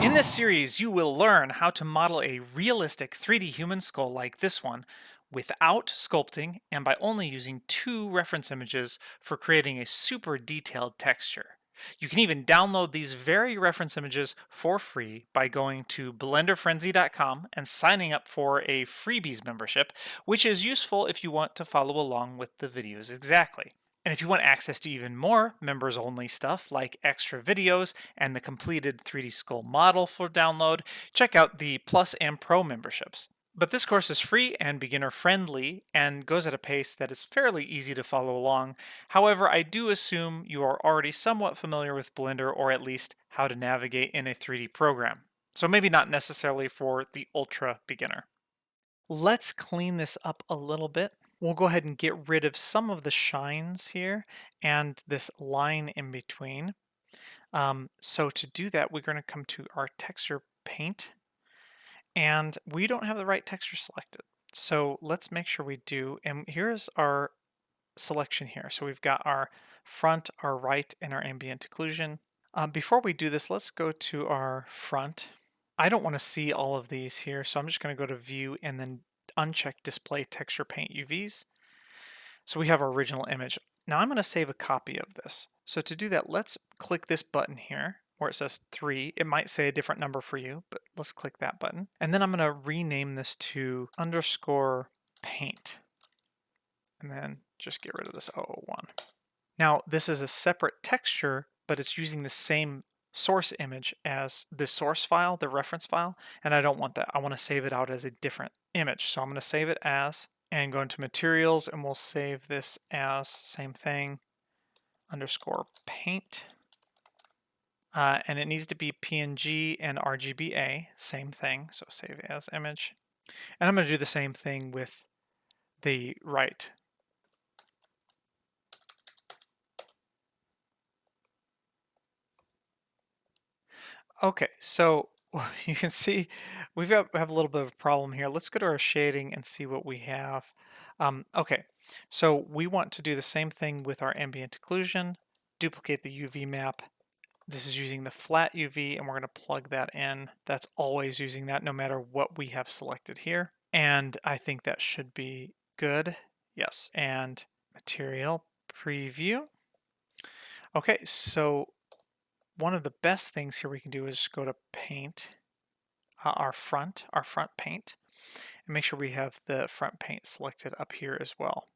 In this series, you will learn how to model a realistic 3D human skull like this one without sculpting and by only using two reference images for creating a super detailed texture. You can even download these very reference images for free by going to blenderfrenzy.com and signing up for a freebies membership, which is useful if you want to follow along with the videos exactly. And if you want access to even more members only stuff like extra videos and the completed 3D Skull model for download, check out the Plus and Pro memberships. But this course is free and beginner friendly and goes at a pace that is fairly easy to follow along. However, I do assume you are already somewhat familiar with Blender or at least how to navigate in a 3D program. So maybe not necessarily for the ultra beginner. Let's clean this up a little bit. We'll go ahead and get rid of some of the shines here and this line in between. So to do that, we're going to come to our texture paint, and we don't have the right texture selected. So let's make sure we do. And here's our selection here. So we've got our front, our right, and our ambient occlusion. Before we do this, let's go to our front. I don't want to see all of these here, so I'm just going to go to View and then uncheck Display Texture Paint UVs. So we have our original image. Now I'm going to save a copy of this. So to do that, let's click this button here where it says 3. It might say a different number for you, but let's click that button. And then I'm going to rename this to _paint. And then just get rid of this 001. Now this is a separate texture, but it's using the same source image as the source file, the reference file, and I don't want that. I want to save it out as a different image. So I'm going to save it as, and go into materials, and we'll save this as same thing, _paint. And it needs to be PNG and RGBA, same thing. So save as image. And I'm going to do the same thing with the right. Okay, so you can see have a little bit of a problem here. Let's go to our shading and see what we have. Okay, so we want to do the same thing with our ambient occlusion, duplicate the UV map. This is using the flat UV, and we're going to plug that in. That's always using that no matter what we have selected here. And I think that should be good. Yes, and material preview. Okay, so one of the best things here we can do is go to paint, our front paint, and make sure we have the front paint selected up here as well.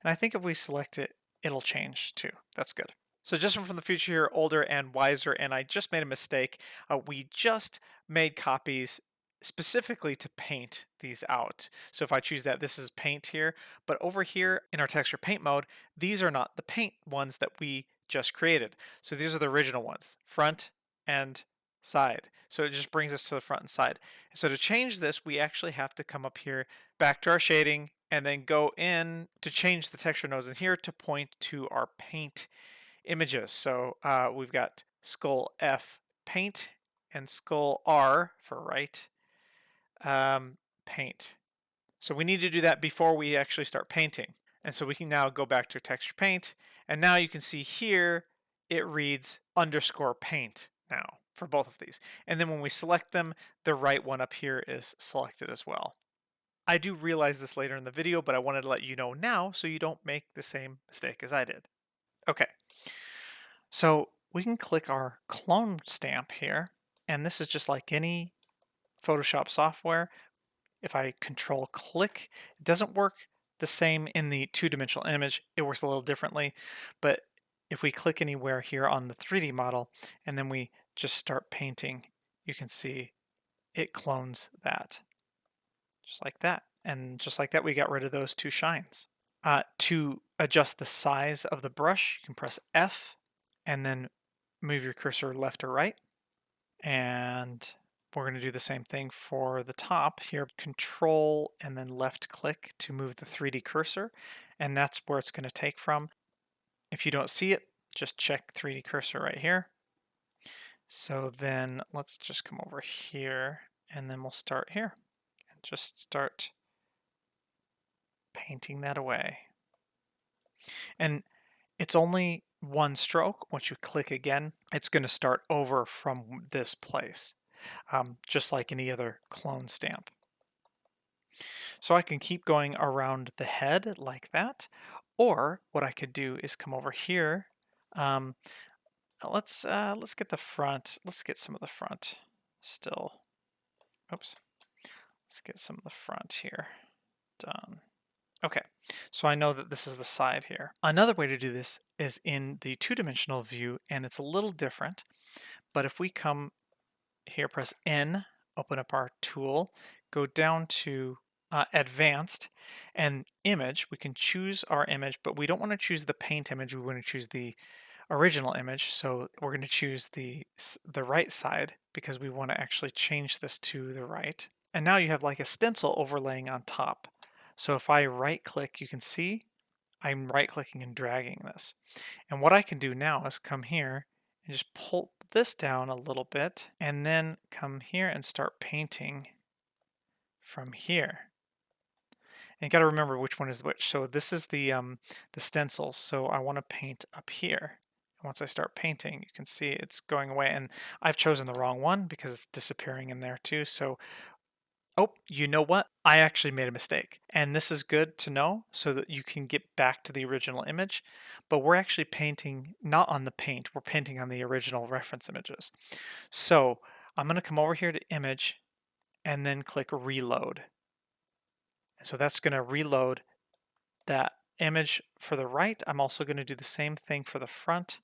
And I think if we select it, it'll change too. That's good. So just from the future here, older and wiser, and I just made a mistake. We just made copies specifically to paint these out. So if I choose that, this is paint here, but over here in our texture paint mode, these are not the paint ones that we just created. So these are the original ones, front and side. So it just brings us to the front and side. So to change this, we actually have to come up here, back to our shading, and then go in to change the texture nodes in here to point to our paint images. So we've got skull F paint and skull R for right paint. So we need to do that before we actually start painting. And so we can now go back to texture paint, and now you can see here it reads _paint now for both of these. And then when we select them, the right one up here is selected as well. I do realize this later in the video, but I wanted to let you know now so you don't make the same mistake as I did. Okay, so we can click our clone stamp here, and this is just like any Photoshop software. If I control click, it doesn't work the same in the two-dimensional image. It works a little differently, but if we click anywhere here on the 3D model and then we just start painting, you can see it clones that just like that. And just like that, we got rid of those two shines. To adjust the size of the brush, you can press F and then move your cursor left or right. And we're going to do the same thing for the top here. Control and then left click to move the 3D cursor, and that's where it's going to take from. If you don't see it, just check 3D cursor right here. So then let's just come over here, and then we'll start here and just start painting that away. And it's only one stroke. Once you click again, it's going to start over from this place. just like any other clone stamp. So I can keep going around the head like that, or what I could do is come over here. Um, let's get the front. Let's get some of the front still. Oops. Let's get some of the front here done. Okay, so I know that this is the side here. Another way to do this is in the two-dimensional view, and it's a little different. But if we come here, press N, open up our tool, go down to advanced and image. We can choose our image, but we don't want to choose the paint image. We want to choose the original image. So we're going to choose the right side because we want to actually change this to the right. And now you have like a stencil overlaying on top. So if I right click, you can see I'm right clicking and dragging this. And what I can do now is come here and just pull this down a little bit and then come here and start painting from here. And you got to remember which one is which. So this is the stencil. So I want to paint up here. And once I start painting, you can see it's going away. And I've chosen the wrong one because it's disappearing in there too. So, oh, you know what? I actually made a mistake. And this is good to know so that you can get back to the original image. But we're actually painting not on the paint. We're painting on the original reference images. So I'm going to come over here to image and then click reload. And so that's going to reload that image for the right. I'm also going to do the same thing for the front.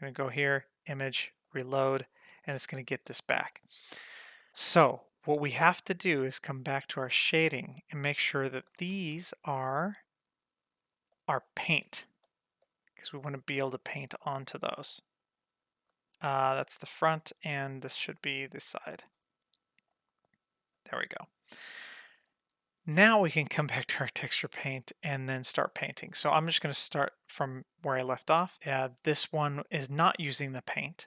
I'm going to go here, image, reload, and it's going to get this back. So what we have to do is come back to our shading and make sure that these are our paint, because we want to be able to paint onto those. That's the front, and this should be the side. There we go. Now we can come back to our texture paint and then start painting. So I'm just going to start from where I left off. This one is not using the paint.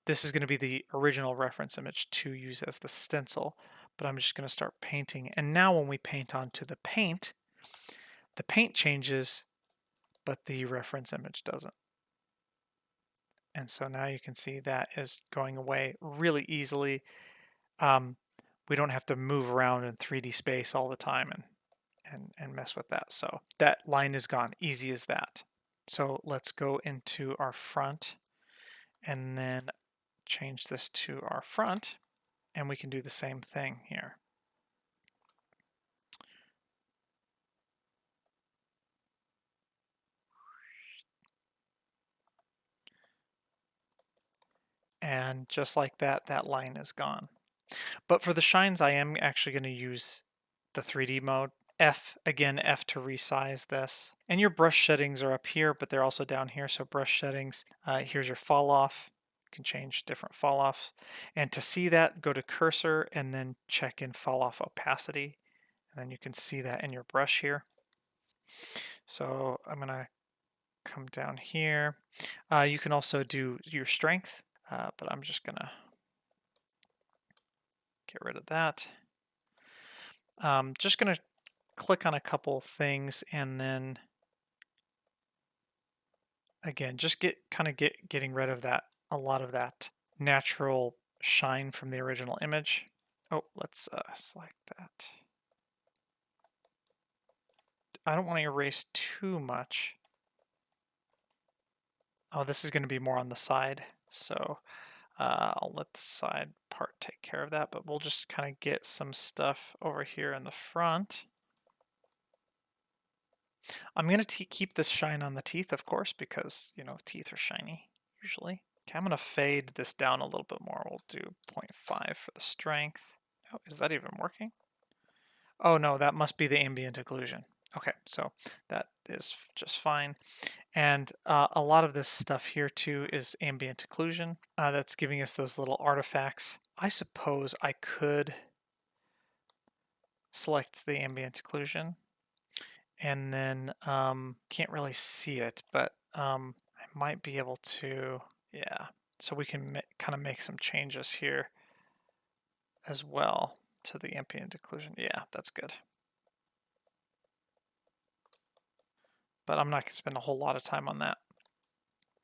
This is going to be the original reference image to use as the stencil, but I'm just going to start painting. And now when we paint onto the paint changes, but the reference image doesn't. And so now you can see that is going away really easily. We don't have to move around in 3D space all the time and mess with that. So that line is gone, easy as that. So let's go into our front and then change this to our front, and we can do the same thing here. And just like that, that line is gone. But for the shines, I am actually going to use the 3D mode. F, again, F to resize this. And your brush settings are up here, but they're also down here. So brush settings, here's your fall off. You can change different fall offs. And to see that, go to cursor and then check in fall off opacity. And then you can see that in your brush here. So I'm going to come down here. You can also do your strength, but I'm just going to get rid of that. Just going to click on a couple things and then again just getting rid of that, a lot of that natural shine from the original image. Oh, let's select that. I don't want to erase too much. Oh, this is going to be more on the side, so I'll let the side part take care of that, but we'll just kind of get some stuff over here in the front. I'm going to keep this shine on the teeth, of course, because, you know, teeth are shiny usually. Okay, I'm going to fade this down a little bit more. We'll do 0.5 for the strength. Oh, is that even working? Oh no, that must be the ambient occlusion. Okay, so that is just fine. And a lot of this stuff here too is ambient occlusion. That's giving us those little artifacts. I suppose I could select the ambient occlusion and then can't really see it, but I might be able to, yeah. So we can kind of make some changes here as well to the ambient occlusion. Yeah, that's good. But I'm not going to spend a whole lot of time on that.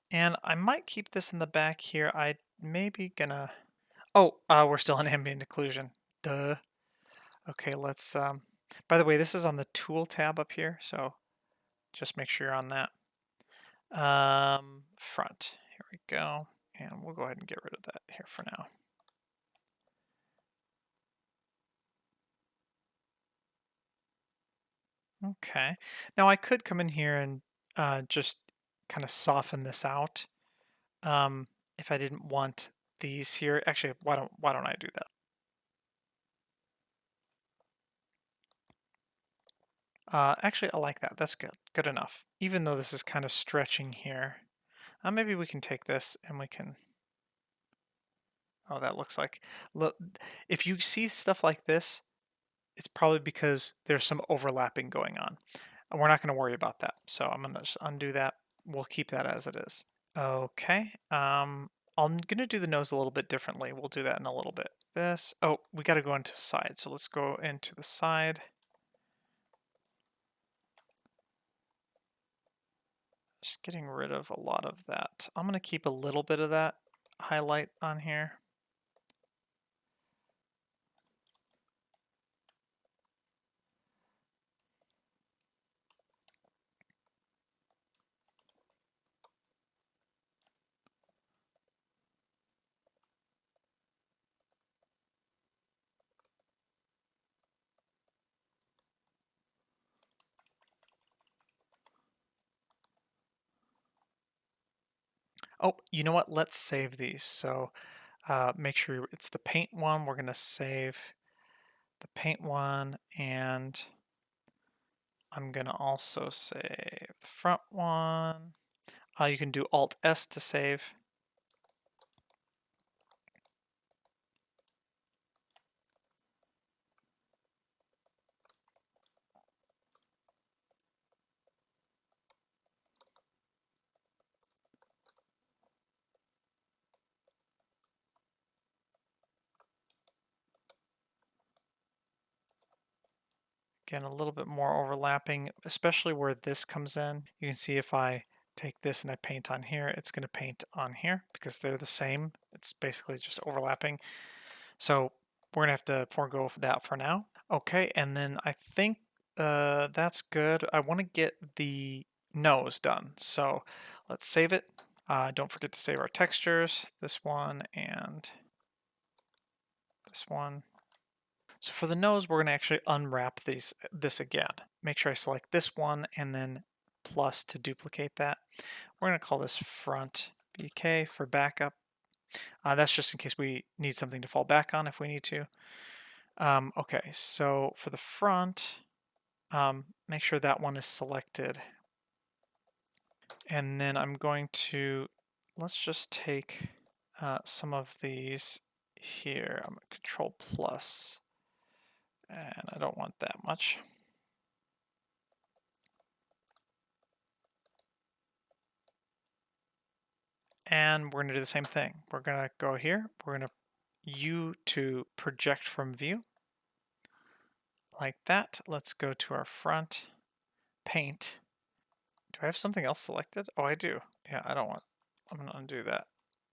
And I might keep this in the back here. I maybe gonna, Oh, we're still in ambient occlusion. Duh. Okay, let's, by the way, this is on the tool tab up here, so just make sure you're on that. Front, here we go. And we'll go ahead and get rid of that here for now. Okay, now I could come in here and just kind of soften this out um, if I didn't want these here. Actually, why don't I do that? Actually, I like that. That's good. Good enough. Even though this is kind of stretching here, maybe we can take this and we can. Oh, that looks like. Look, if you see stuff like this, it's probably because there's some overlapping going on. And we're not going to worry about that. So I'm going to just undo that. We'll keep that as it is. Okay. I'm going to do the nose a little bit differently. We'll do that in a little bit. This. Oh, we got to go into side. So let's go into the side. Just getting rid of a lot of that. I'm going to keep a little bit of that highlight on here. Oh, you know what? Let's save these. So make sure it's the paint one. We're going to save the paint one, and I'm going to also save the front one. You can do Alt S to save. Again, a little bit more overlapping, especially where this comes in. You can see if I take this and I paint on here, it's going to paint on here because they're the same. It's basically just overlapping. So we're going to have to forego that for now. Okay, and then I think that's good. I want to get the nose done. So let's save it. Don't forget to save our textures, this one and this one. So for the nose, we're going to actually unwrap this again. Make sure I select this one and then plus to duplicate that. We're going to call this front BK for backup. That's just in case we need something to fall back on if we need to. Okay, so for the front, make sure that one is selected. And then I'm going to, let's just take some of these here. I'm going to Control plus, and I don't want that much. And we're going to do the same thing. We're going to go here. We're going to U to project from view. Like that. Let's go to our front paint. Do I have something else selected? Oh, I do. Yeah, I'm going to undo that.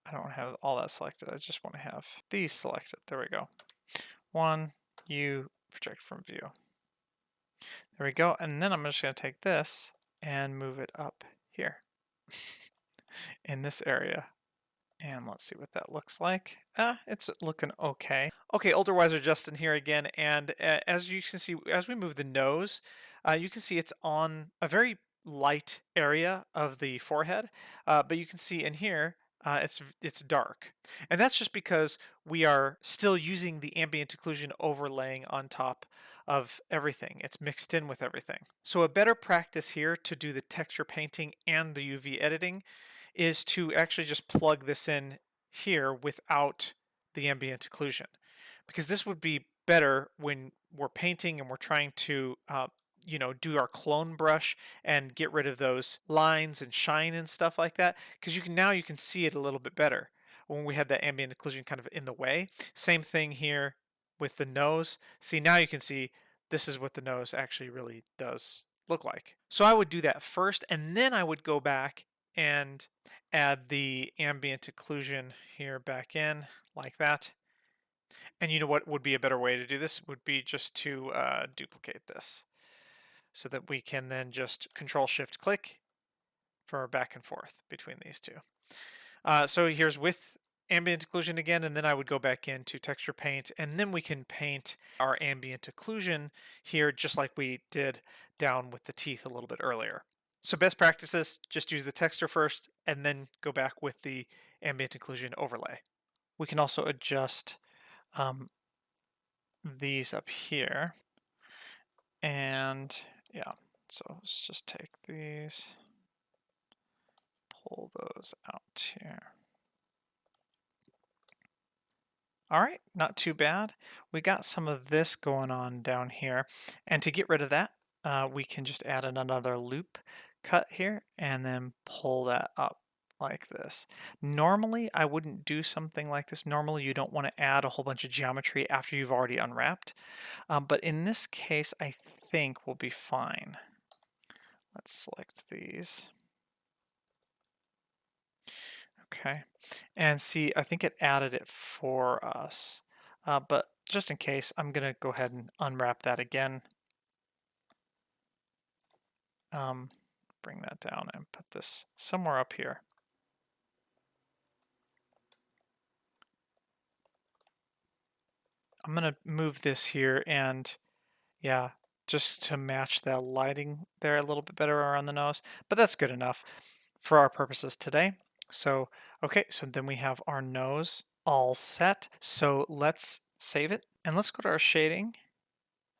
I don't want to have all that selected. I just want to have these selected. There we go. One, U, project from view. There we go. And then I'm just going to take this and move it up here in this area. And let's see what that looks like. It's looking okay. Okay, Older Wiser Justin here again. And as you can see, as we move the nose, you can see it's on a very light area of the forehead. But you can see in here, it's dark. And that's just because we are still using the ambient occlusion overlaying on top of everything. It's mixed in with everything. So a better practice here to do the texture painting and the UV editing is to actually just plug this in here without the ambient occlusion, because this would be better when we're painting and we're trying to do our clone brush and get rid of those lines and shine and stuff like that, because you can see it a little bit better when we had that ambient occlusion kind of in the way. Same thing here with the nose. See, now you can see this is what the nose actually really does look like. So I would do that first, and then I would go back and add the ambient occlusion here back in like that. And you know what would be a better way to do this would be just to duplicate this so that we can then just Control Shift click for back and forth between these two. So here's with ambient occlusion again, and then I would go back into texture paint, and then we can paint our ambient occlusion here just like we did down with the teeth a little bit earlier. So best practices, just use the texture first and then go back with the ambient occlusion overlay. We can also adjust these up here, and yeah, so let's just take these, pull those out here. All right, not too bad. We got some of this going on down here. And to get rid of that, we can just add another loop cut here and then pull that up like this. Normally, I wouldn't do something like this. Normally, you don't want to add a whole bunch of geometry after you've already unwrapped. But in this case, I think we'll be fine. Let's select these. Okay, and see, I think it added it for us, but just in case, I'm gonna go ahead and unwrap that again. Bring that down and put this somewhere up here. I'm gonna move this here and yeah, just to match the lighting there a little bit better around the nose, but that's good enough for our purposes today. So, okay, so then we have our nose all set. So let's save it and let's go to our shading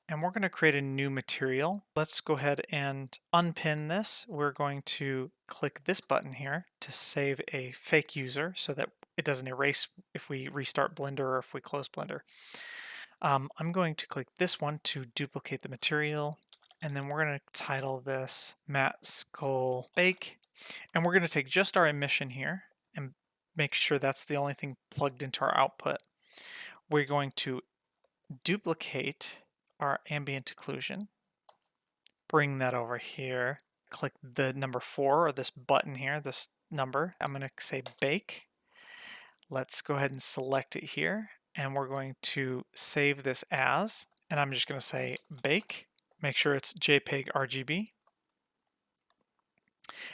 and we're going to create a new material. Let's go ahead and unpin this. We're going to click this button here to save a fake user so that it doesn't erase if we restart Blender or if we close Blender. I'm going to click this one to duplicate the material, and then we're going to title this Matte Skull Bake, and we're going to take just our emission here and make sure that's the only thing plugged into our output. We're going to duplicate our ambient occlusion, bring that over here, click the number 4 or this button here, this number. I'm going to say bake. Let's go ahead and select it here, and we're going to save this as, and I'm just going to say bake. Make sure it's JPEG RGB.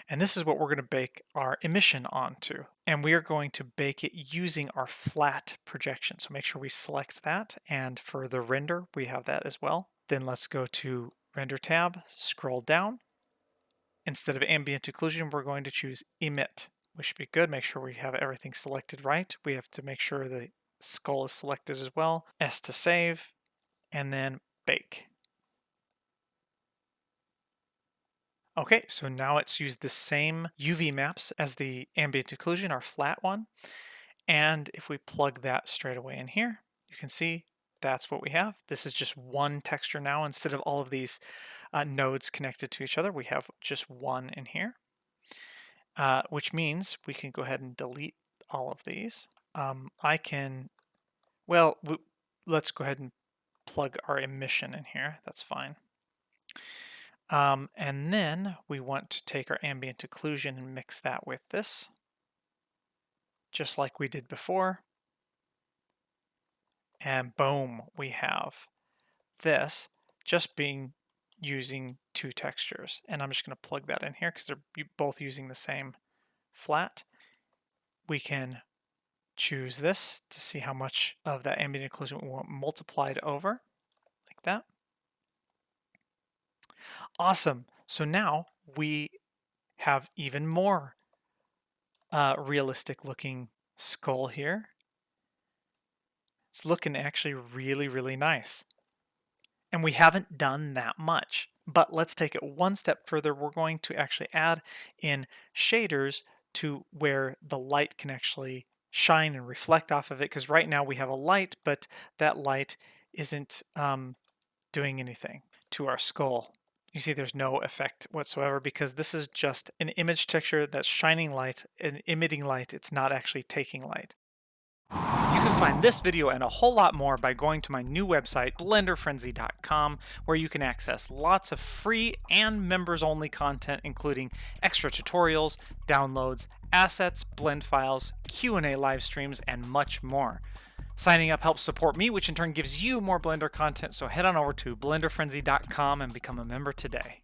And this is what we're going to bake our emission onto. And we are going to bake it using our flat projection. So make sure we select that. And for the render, we have that as well. Then let's go to Render tab, scroll down. Instead of ambient occlusion, we're going to choose emit. We should be good. Make sure we have everything selected right. We have to make sure the skull is selected as well. S to save, and then bake. Okay, so now it's used the same UV maps as the ambient occlusion, our flat one. And if we plug that straight away in here, you can see that's what we have. This is just one texture now. Instead of all of these nodes connected to each other, we have just one in here, which means we can go ahead and delete all of these. Let's go ahead and plug our emission in here. That's fine. And then we want to take our ambient occlusion and mix that with this, just like we did before. And boom, we have this just being using two textures. And I'm just going to plug that in here because they're both using the same flat. We can choose this to see how much of that ambient occlusion we want multiplied over, like that. Awesome. So now we have even more realistic looking skull here. It's looking actually really, really nice. And we haven't done that much, but let's take it one step further. We're going to actually add in shaders to where the light can actually shine and reflect off of it, because right now we have a light, but that light isn't doing anything to our skull. You see there's no effect whatsoever because this is just an image texture that's shining light and emitting light. It's not actually taking light. You can find this video and a whole lot more by going to my new website, blenderfrenzy.com, where you can access lots of free and members-only content, including extra tutorials, downloads, assets, blend files, Q&A live streams, and much more. Signing up helps support me, which in turn gives you more Blender content, so head on over to blenderfrenzy.com and become a member today.